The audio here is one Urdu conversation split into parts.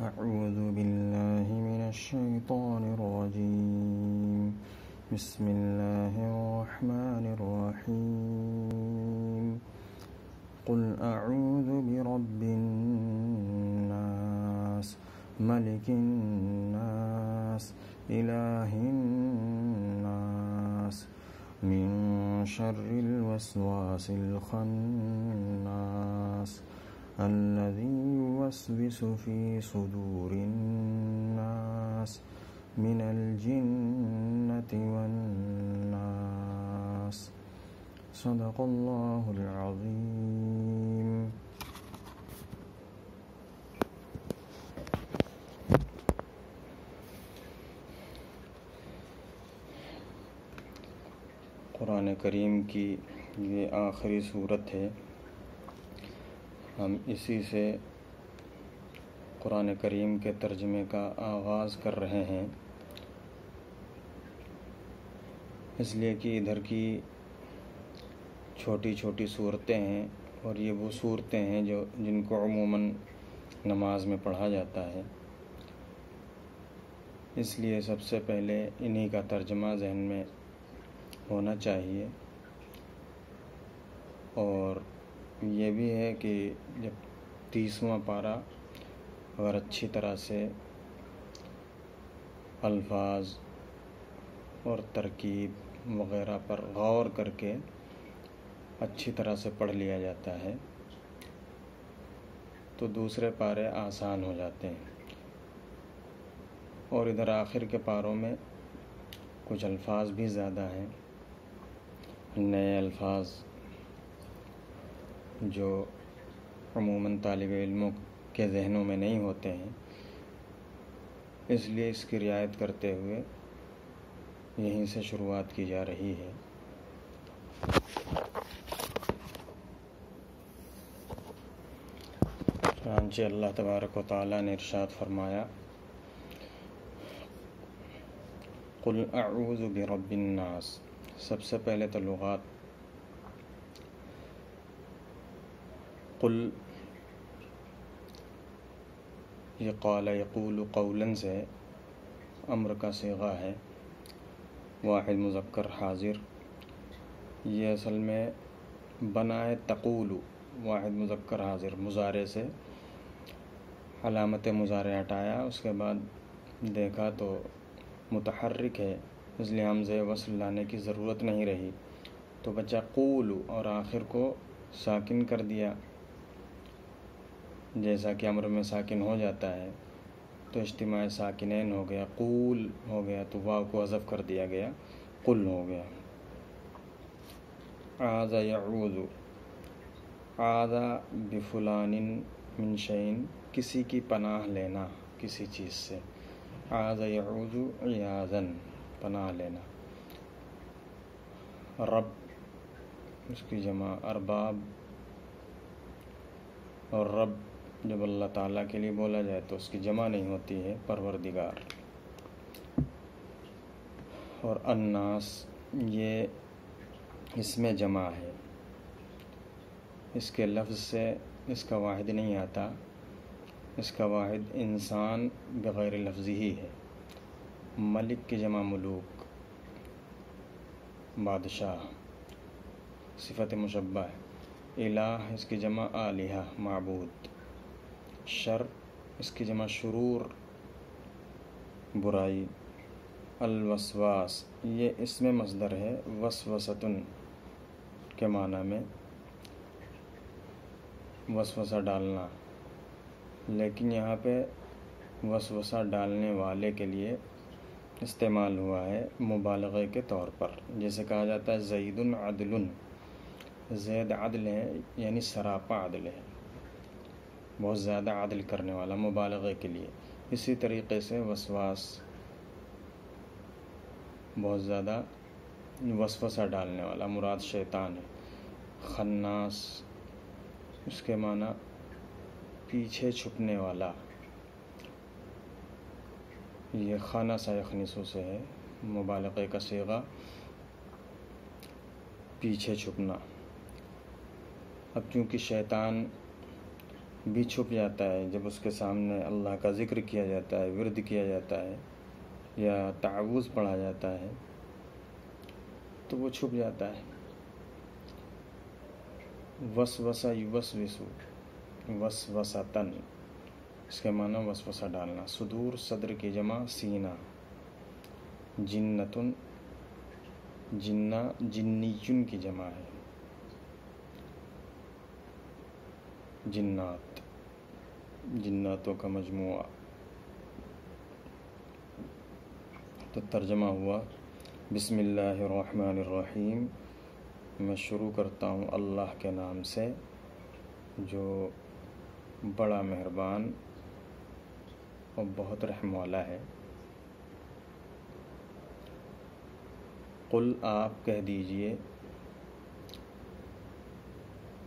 أعوذ بالله من الشيطان الرجيم بسم الله الرحمن الرحيم قل أعوذ برب الناس ملك الناس إله الناس من شر الوسواس الخناس الذي يوسوس في صدور الناس من الجنة والناس صدق الله العظيم. قرآن کریم کی یہ آخری صورت ہے. ہم اسی سے قرآن کریم کے ترجمے کا آغاز کر رہے ہیں، اس لیے کہ ادھر کی چھوٹی چھوٹی صورتیں ہیں اور یہ وہ صورتیں ہیں جن کو عموماً نماز میں پڑھا جاتا ہے. اس لیے سب سے پہلے انہی کا ترجمہ ذہن میں ہونا چاہیے. اور یہ بھی ہے کہ جب 30واں پارہ اگر اچھی طرح سے الفاظ اور ترکیب وغیرہ پر غور کر کے اچھی طرح سے پڑھ لیا جاتا ہے تو دوسرے پارے آسان ہو جاتے ہیں. اور ادھر آخر کے پاروں میں کچھ الفاظ بھی زیادہ ہیں، نئے الفاظ جو عموماً طالب علموں کے ذہنوں میں نہیں ہوتے ہیں، اس لیے اس کی رعایت کرتے ہوئے یہیں سے شروعات کی جا رہی ہے. چنانچہ اللہ تبارک و تعالیٰ نے ارشاد فرمایا، قل اعوذ برب الناس. سب سے پہلے تو لغات. قل یہ قال یقول قولاً سے امر کا صیغہ ہے، واحد مذکر حاضر. یہ اصل میں بنا ہے تقول، واحد مذکر حاضر. مضارع سے علامت مضارع ہٹایا، اس کے بعد دیکھا تو متحرک ہے، اس لیے حمزہ وصل لانے کی ضرورت نہیں رہی تو بچہ قول، اور آخر کو ساکن کر دیا. جیسا کہ امر میں ساکن ہو جاتا ہے تو اجتماع ساکنین ہو گیا، قول ہو گیا تو واو کو حذف کر دیا گیا، قل ہو گیا. عاذ یعوذ، عاذ بفلان من شیء، کسی کی پناہ لینا کسی چیز سے. عاذ یعوذ عیاذاً، پناہ لینا. رب اس کی جمع ارباب، اور رب جب اللہ تعالیٰ کے لیے بولا جائے تو اس کی جمع نہیں ہوتی ہے، پروردگار. اور الناس یہ اس میں جمع ہے، اس کے لفظ سے اس کا واحد نہیں آتا، اس کا واحد انسان بغیر لفظ ہی ہے. ملک کی جمع ملوک، بادشاہ صفت مشبہ ہے. الہ اس کی جمع آلہہ، معبود. شر اس کی جمع شرور، برائی. الوسواس یہ اس میں مصدر ہے، وسوستن کے معنی میں وسوسہ ڈالنا، لیکن یہاں پہ وسوسہ ڈالنے والے کے لیے استعمال ہوا ہے مبالغے کے طور پر. جیسے کہا جاتا ہے زید عدل، زید عدل ہے یعنی سراپا عدل ہے، بہت زیادہ عدل کرنے والا، مبالغے کے لیے. اسی طریقے سے وسواس بہت زیادہ وسوسہ ڈالنے والا، مراد شیطان ہے. خناس اس کے معنی پیچھے چھپنے والا، یہ خانہ یخنسو سے ہے، مبالغے کا صیغہ پیچھے چھپنا. اب چونکہ شیطان بھی چھپ جاتا ہے جب اس کے سامنے اللہ کا ذکر کیا جاتا ہے، ورد کیا جاتا ہے یا تعوذ پڑھا جاتا ہے تو وہ چھپ جاتا ہے۔ وسوسہ یوسوسو، وسوسۃً، اس کے معنی وسوسہ ڈالنا۔ صدور، صدر کی جمع سینہ۔ جنتن، جنہ جنیون کی جمع ہے، جنات، جناتوں کا مجموعہ۔ تو ترجمہ ہوا، بسم اللہ الرحمن الرحیم، میں شروع کرتا ہوں اللہ کے نام سے جو بڑا مہربان اور بہت رحم والا ہے۔ قل، آپ کہہ دیجئے،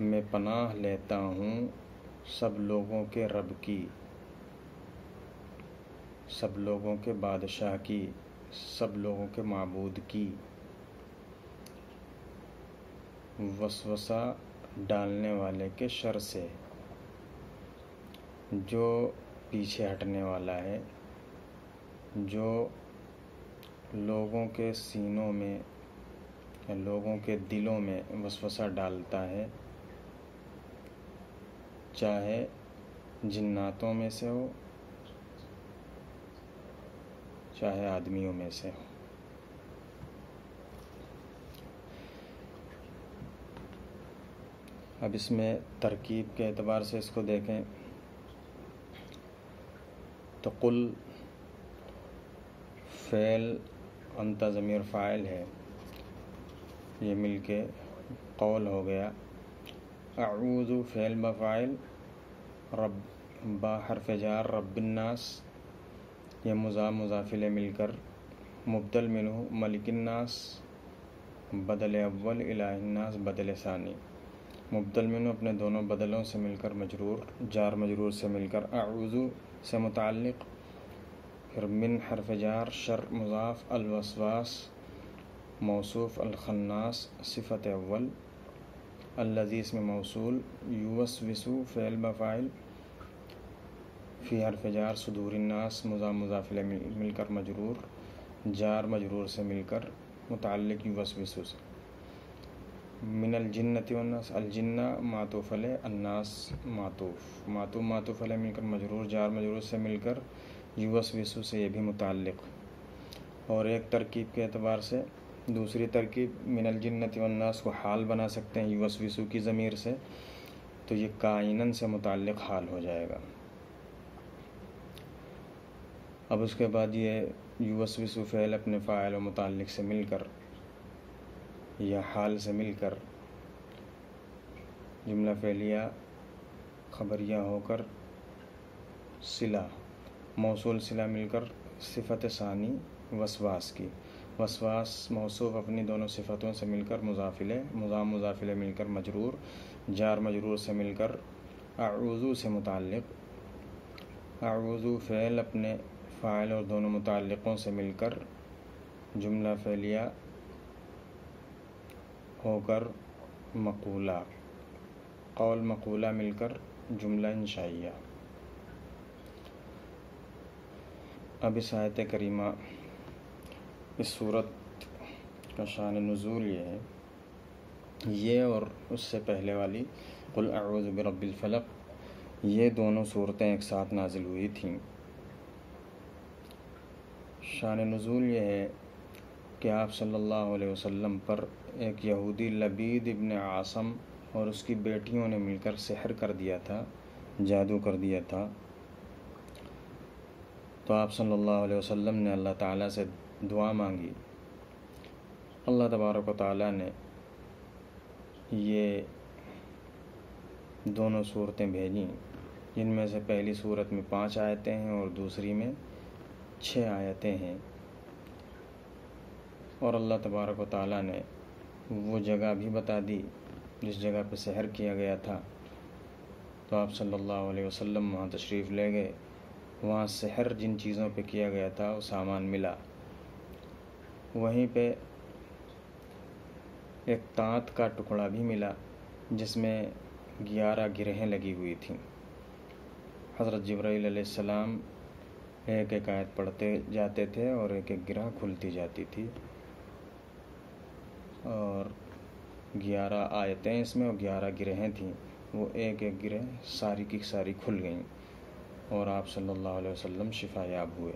میں پناہ لیتا ہوں سب لوگوں کے رب کی، سب لوگوں کے بادشاہ کی، سب لوگوں کے معبود کی، وسوسہ ڈالنے والے کے شر سے، جو پیچھے ہٹنے والا ہے، جو لوگوں کے سینوں میں یا لوگوں کے دلوں میں وسوسہ ڈالتا ہے، چاہے جناتوں میں سے ہو چاہے آدمیوں میں سے ہو۔ اب اس میں ترکیب کے اعتبار سے اس کو دیکھیں تو قل فعل، انت ضمیر فاعل ہے، یہ مل کے قول ہو گیا۔ اعوذ فعل بفاعل، رب با حرف جار، رب الناس، یہ مضاف مضافلے مل کر مبدل منہ ملک الناس، بدل اول، الہ الناس بدل ثانی، مبدل منہ اپنے دونوں بدلوں سے مل کر مجرور، جار مجرور سے مل کر اعوذ سے متعلق، پھر من حرف جار، شر مضاف، الوسواس موصوف، الخناس صفت اول، الذی اسم موصول، یوسوسو فعل بفاعل، فی حرف جار، صدور الناس مضاف مضاف الیہ مل کر مجرور، جار مجرور سے مل کر متعلق یوسوسو سے، من الجنۃ والناس، الجنہ معطوف علیہ، الناس معطوف علیہ مل کر مجرور، جار مجرور سے مل کر یوسوسو سے، یہ بھی متعلق۔ اور ایک ترکیب کے اعتبار سے دوسری ترکیب من الجنۃ والناس کو حال بنا سکتے ہیں یوسوسو کی ضمیر سے، تو یہ کائناً سے متعلق حال ہو جائے گا۔ اب اس کے بعد یہ یوسوسو فعل اپنے فاعل و متعلق سے مل کر یا حال سے مل کر جملہ فعلیہ خبریہ ہو کر صلہ، موصول صلہ مل کر صفت ثانی وسواس کی، وسواس موصوف اپنی دونوں صفتوں سے مل کر مضافلے، مضافلے مل کر مجرور، جار مجرور سے مل کر اعوذ سے متعلق، اعوذ فعل اپنے فاعل اور دونوں متعلقوں سے مل کر جملہ فعلیہ ہو کر مقولہ، قول مقولہ مل کر جملہ انشائیہ۔ اب اس آیت کریمہ، اس صورت کا شان نزول یہ ہے، یہ اور اس سے پہلے والی قل اعوذ برب الفلق، یہ دونوں صورتیں ایک ساتھ نازل ہوئی تھیں۔ شان نزول یہ ہے کہ آپ صلی اللہ علیہ وسلم پر ایک یہودی لبید ابن عاصم اور اس کی بیٹیوں نے مل کر سحر کر دیا تھا، جادو کر دیا تھا۔ تو آپ صلی اللہ علیہ وسلم نے اللہ تعالیٰ سے دعا مانگی، اللہ تبارک و تعالیٰ نے یہ دونوں صورتیں بھیجیں، جن میں سے پہلی صورت میں 5 آیتیں ہیں اور دوسری میں 6 آیتیں ہیں، اور اللہ تبارک و تعالیٰ نے وہ جگہ بھی بتا دی جس جگہ پہ سحر کیا گیا تھا۔ تو آپ صلی اللہ علیہ وسلم وہاں تشریف لے گئے، وہاں سحر جن چیزوں پہ کیا گیا تھا وہ سامان ملا، وہیں پہ ایک تانت کا ٹکڑا بھی ملا جس میں 11 گرہیں لگی ہوئی تھیں، حضرت جبرائیل علیہ السلام ایک ایک آیت پڑھتے جاتے تھے اور ایک ایک گرہ کھلتی جاتی تھی، اور 11 آیتیں اس میں اور 11 گرہیں تھیں، وہ ایک ایک گرہ ساری کی ساری کھل گئیں اور آپ صلی اللہ علیہ وسلم شفا یاب ہوئے۔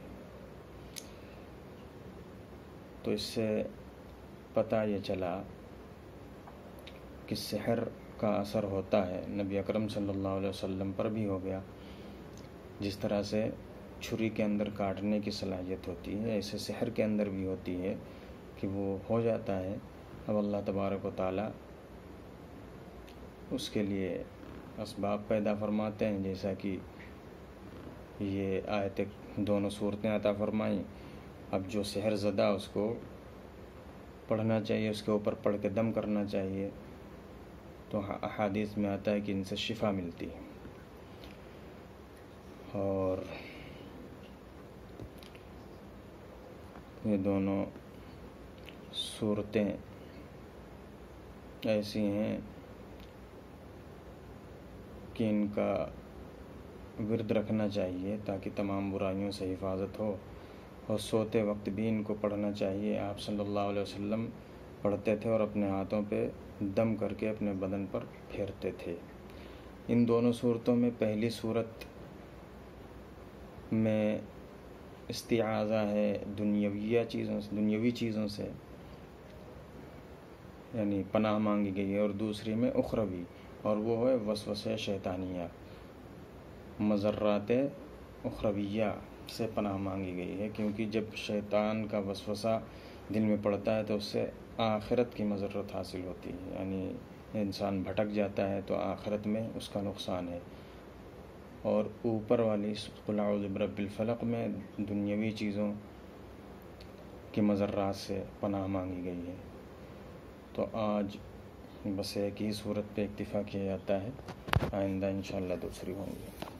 تو اس سے پتہ یہ چلا کہ سحر کا اثر ہوتا ہے، نبی اکرم صلی اللہ علیہ وسلم پر بھی ہو گیا۔ جس طرح سے چھری کے اندر کاٹنے کی صلاحیت ہوتی ہے، ایسے سحر کے اندر بھی ہوتی ہے کہ وہ ہو جاتا ہے۔ اب اللہ تبارک و تعالیٰ اس کے لیے اسباب پیدا فرماتے ہیں، جیسا کہ یہ آیت دونوں صورتیں عطا فرمائیں۔ اب جو سحر زدہ اس کو پڑھنا چاہیے، اس کے اوپر پڑھ کے دم کرنا چاہیے، تو احادیث میں آتا ہے کہ ان سے شفا ملتی ہے۔ اور یہ دونوں صورتیں ایسی ہیں کہ ان کا ورد رکھنا چاہیے تاکہ تمام برائیوں سے حفاظت ہو، اور سوتے وقت بھی ان کو پڑھنا چاہیے۔ آپ صلی اللہ علیہ وسلم پڑھتے تھے اور اپنے ہاتھوں پہ دم کر کے اپنے بدن پر پھیرتے تھے۔ ان دونوں صورتوں میں پہلی صورت میں استعاذہ ہے دنیاوی چیزوں سے، یعنی پناہ مانگی گئی ہے، اور دوسری میں اخروی، اور وہ ہے وسوسے شیطانیہ، مضرات اخرویہ سے پناہ مانگی گئی ہے، کیونکہ جب شیطان کا وسوسہ دل میں پڑتا ہے تو اس سے آخرت کی مضرت حاصل ہوتی ہے، یعنی انسان بھٹک جاتا ہے تو آخرت میں اس کا نقصان ہے۔ اور اوپر والی قل اعوذ برب الفلق میں دنیاوی چیزوں کی مضرات سے پناہ مانگی گئی ہے۔ تو آج بس ایک ہی صورت پہ اکتفا کیا جاتا ہے، آئندہ انشاءاللہ دوسری ہوں گی۔